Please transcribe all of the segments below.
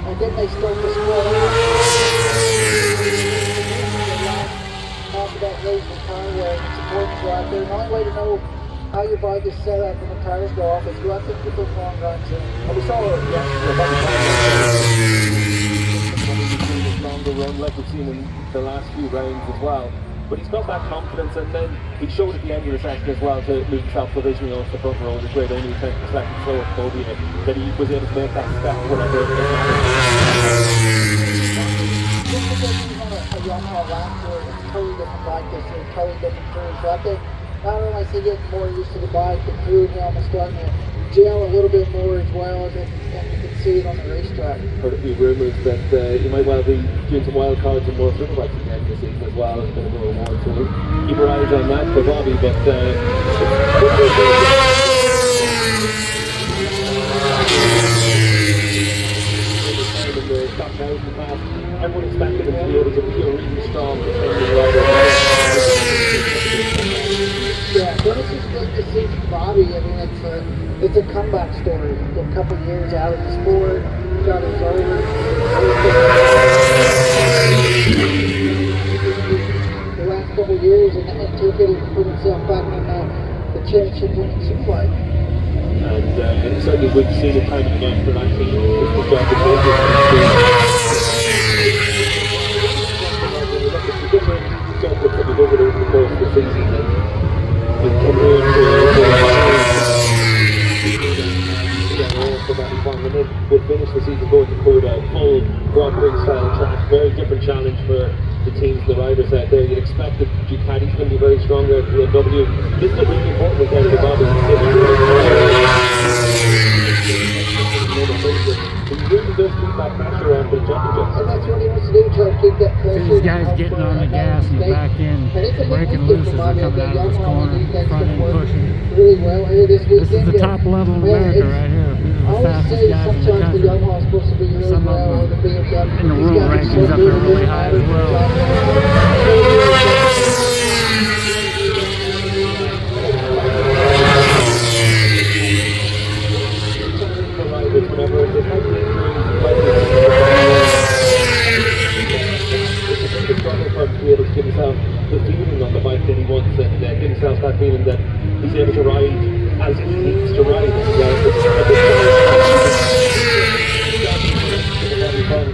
and then they start to spread out. Half of that race and tire wear, and it's important to go out there. And the only way to know how your bike is set up when the tires go off is go out there and get those long runs in. And we saw this longer run like we've seen in the last few rounds as well. But he's got that confidence, and then he showed at the end of the session as well to move himself provisionally off the front row with a great only 10 seconds slower than Bobby, that he was able to make that step whenever it mattered. Just because he's on a Yamaha Raptor, it's a totally different bike this year, totally different crew. So I think not only is he getting more used to the bike, the crew now is starting to gel a little bit more as well, and you can see it on the racetrack. Heard a few rumours that he might well be doing some wild cards and more Superbikes at the end of the season as well. It's been a reward, so keep your eyes on that for Bobby. But everyone expected him to be able to be a really strong defending rider. Yeah, but it's just good to see Bobby. I mean, it's a comeback story. A couple years out of the sport, got his over. The last couple of years, and took it and put himself back in the championship winning Superbike. And certainly we've seen it time and again for that team. It's the job of over the course of the season, and we come here and then we'll finish the season going to Coda, full Grand Prix style track, very different challenge for the teams and the riders out there. You'd expect that Ducati's going to be very strong there at BMW. This is a really important weekend for Bobby. He really does keep that pressure on the championship. And that's what he wants to do, try to keep that pressure. See these guys getting on the gas and the back end, breaking loose as they're coming out of this corner, front end pushing. Really well here this weekend. This is the top level in America right here. These are the fastest guys in the country. Some of them in the world rankings up there really high as well. To be able to give himself the feeling on the bike that he wants, and give himself that feeling that he's able to ride as he needs to ride.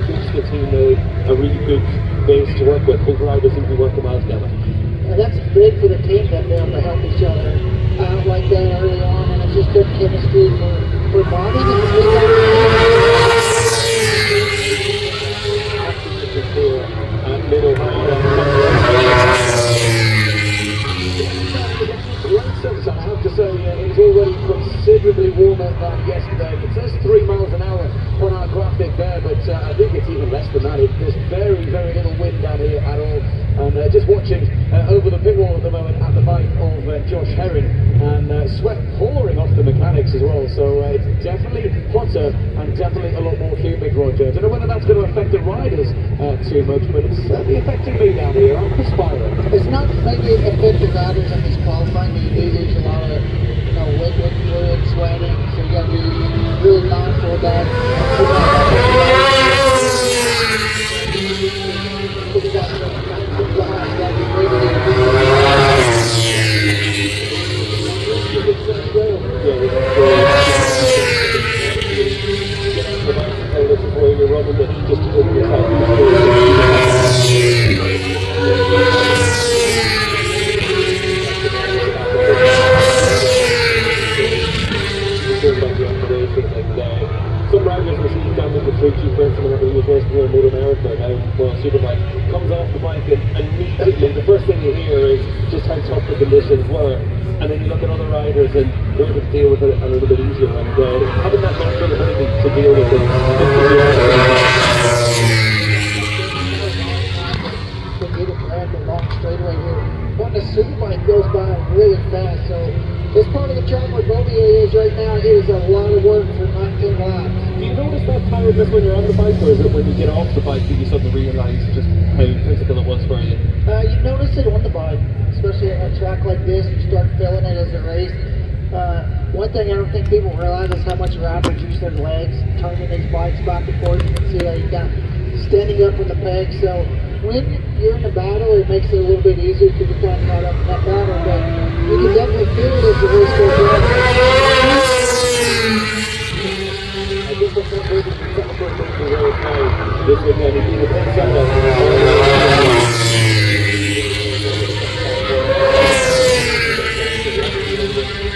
Gives the team a really good base to work with. Both riders seem to be working well together. And that's big for the team that they're able to help each other out like that early on, and it's just good chemistry for Bobby. I have to say, it's already considerably warmer than yesterday. It says 3 miles an hour on our graphic there, but I think it's even less than that. There's very, very little wind down here at all. And just watching over the pit wall at the moment at the bike of Josh Herring, and sweat pouring off the mechanics as well. So it's definitely hotter and definitely a lot more humid, Roger. I don't know whether that's going to affect the riders too much, but it's certainly affecting me down here. I'm perspiring. It's not maybe affecting riders in this qualifying. You do lose a lot of liquid fluid, sweating, so you got to be really mindful of that. You're running the heat just to put yourself some riders receive damage with 3G, for instance, whenever he was racing here in Motor America, now World Superbike, comes off the bike and immediately the first thing you hear is just how tough the conditions were. And then you look at other riders and they're able to deal with it a little bit easier, and having that natural ability to deal with it. Long straightaway here. When the Superbike goes by really fast, so this part of the track where Bobby is right now is a lot of work for 19 laps. Do you notice that tiredness when you're on the bike, or is it when you get off the bike that you suddenly realise just how physical it was for you? You notice it on the bike, especially on a track like this. You start feeling it as a race. One thing I don't think people realize is how much riders use their legs turning these bikes back and forth. You can see how you got standing up with the pegs. So when you're in the battle, it makes it a little bit easier because you're kind of caught up in that battle. But you can definitely feel it as the race goes on. I think for some reason, some of those things are really high this weekend. He's been a bit set up.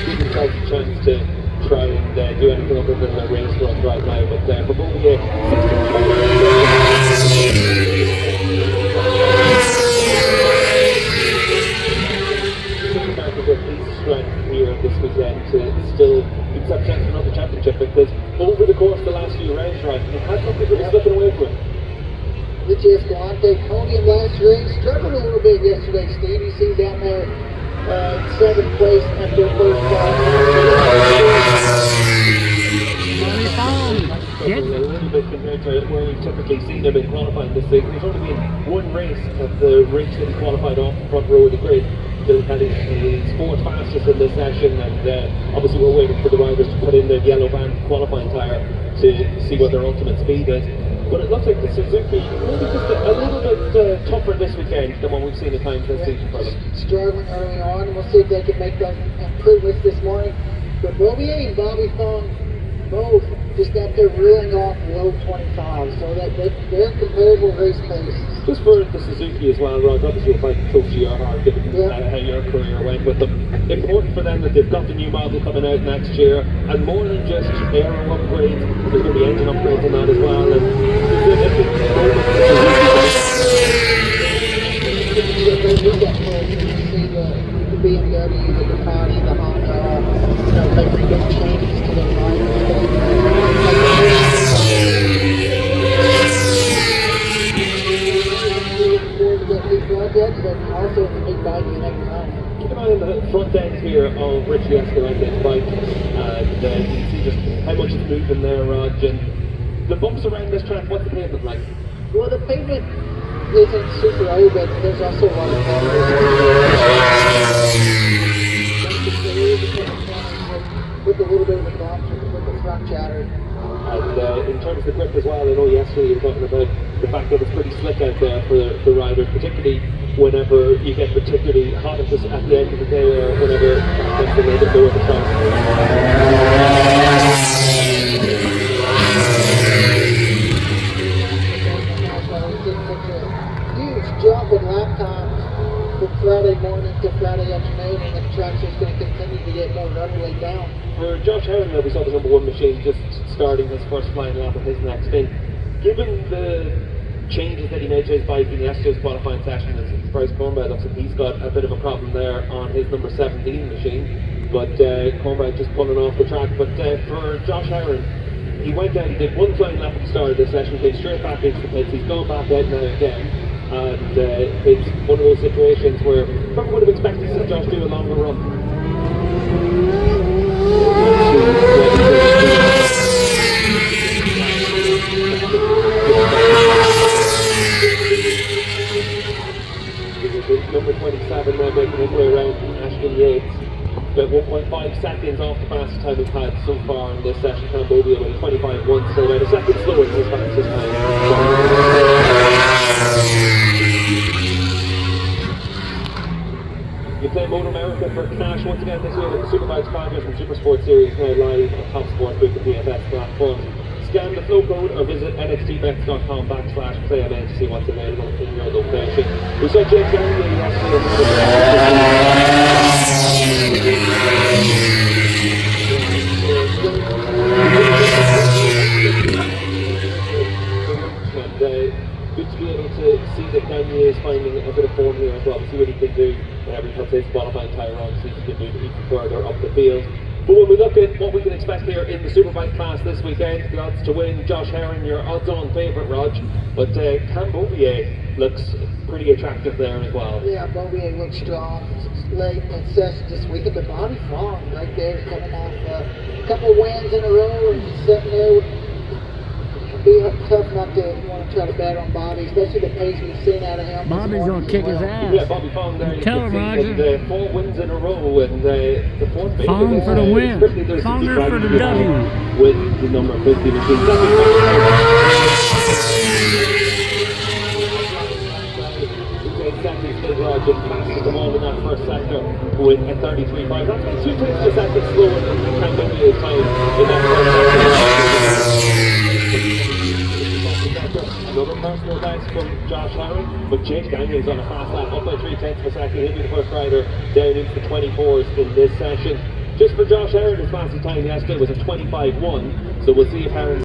Give himself a chance to try and do anything other than a race run right now. But for Bouvier, 16 Superbikes a piece of strength here this weekend to still give himself a chance for another championship, because over the course of the last few rounds, right, it has looked like it was slipping away from him. Richie Escalante, podium last race, struggled a little bit yesterday, Steve. You see down there, 7th place after the first A little bit compared to where we've typically seen him in qualifying this season. He's only been one race of the race that he qualified off the front row of the grid. Still had his fourth fastest in this session, and obviously we're waiting for the riders to put in their yellow band qualifying tyre to see what their ultimate speed is. But it looks like the Suzuki maybe just a little bit tougher this weekend than what we've seen at times this season for them. Struggling early on. We'll see if they can make those improvements this morning. But Bouvier and Bobby Fong both just got their reeling off low 25, so they're comparable race pace. Just for the Suzuki as well, Rod, obviously you're quite close to your heart given how your career went with them. Important for them that they've got the new model coming out next year, and more than just aero upgrades, there's going to be engine upgrades on that as well. And the BMW, the Ducati, the Honda, making big changes to their riders. Project, but also the big bike in every round. Keep an eye on the front end here of Richie Escalante's bike, and you can see just how much it's moving there, Rod. And the bumps around this track, what's the pavement like? Well, the pavement isn't super old, but there's also a lot of with a little bit of a bump with the front chatter. And in terms of the grip as well, I know yesterday you were talking about the fact that it's pretty slick out there for the riders, particularly whenever you get particularly hot at the end of the day, or whenever it's a little bit lower the top. Huge jump in lap times from Friday morning to Friday afternoon, and the track's just going to continue to get more runway down. For Josh Heron, we saw the #1 machine just starting his first flying lap of his next stint. Given the changes that he made to his bike in yesterday's qualifying session, as Bryce Cornbell looks like he's got a bit of a problem there on his number 17 machine, but Cornbell just pulling off the track. But for Josh Heron, he went out, he did one flying lap at the start of this session, came straight back into the pits. He's gone back out now again, and it's one of those situations where probably would have expected to see Josh do a longer run. Number 27 now making his way around Ashton Yates. About 1.5 seconds off the fastest time we've had so far in this session. Cambodia with 25.1, so about a second slower than his fastest time. You play Motor America for cash once again this year with the Superbikes Progress and Super Sports Series now live on Top Sports Book and PFS platforms. Scan the flow code or visit nxtbets.com/playmn to see what's available in your location. We saw Jake Garnier yesterday. Good to be able to see that Garnier is finding a bit of form here as well, to see what he can do whenever he puts his qualifying tyre on, see if he can do it even further up the field. But when we look at what we can expect here in the Superbike class this weekend, the odds to win, Josh Heron, your odds-on favourite, Rog, but Cam Bouvier looks pretty attractive there as well. Yeah, Bouvier looks strong, late in session this weekend, but Bobby Fong right there coming off a couple wins in a row and sitting there with be tough not to want to try to bet on Bobby, especially the pace we've seen out of him. Bobby's going to kick his ass. Yeah, Bobby Fong there. Tell him, Roger. 4 wins in a row, and the fourth base. Fong for the win. Fonger for the W. With the number 50 machine. Just passes the ball in that first sector with a 33.5. That's about 2 tenths per second slower than Cambodia's time in that first sector. Another personal best from Josh Harron, but Jake Daniels on a fast lap, up by 3 tenths per second. He'll be the first rider down into the 24s in this session. Just for Josh Harron, his fastest time yesterday was a 25.1, so we'll see if Harron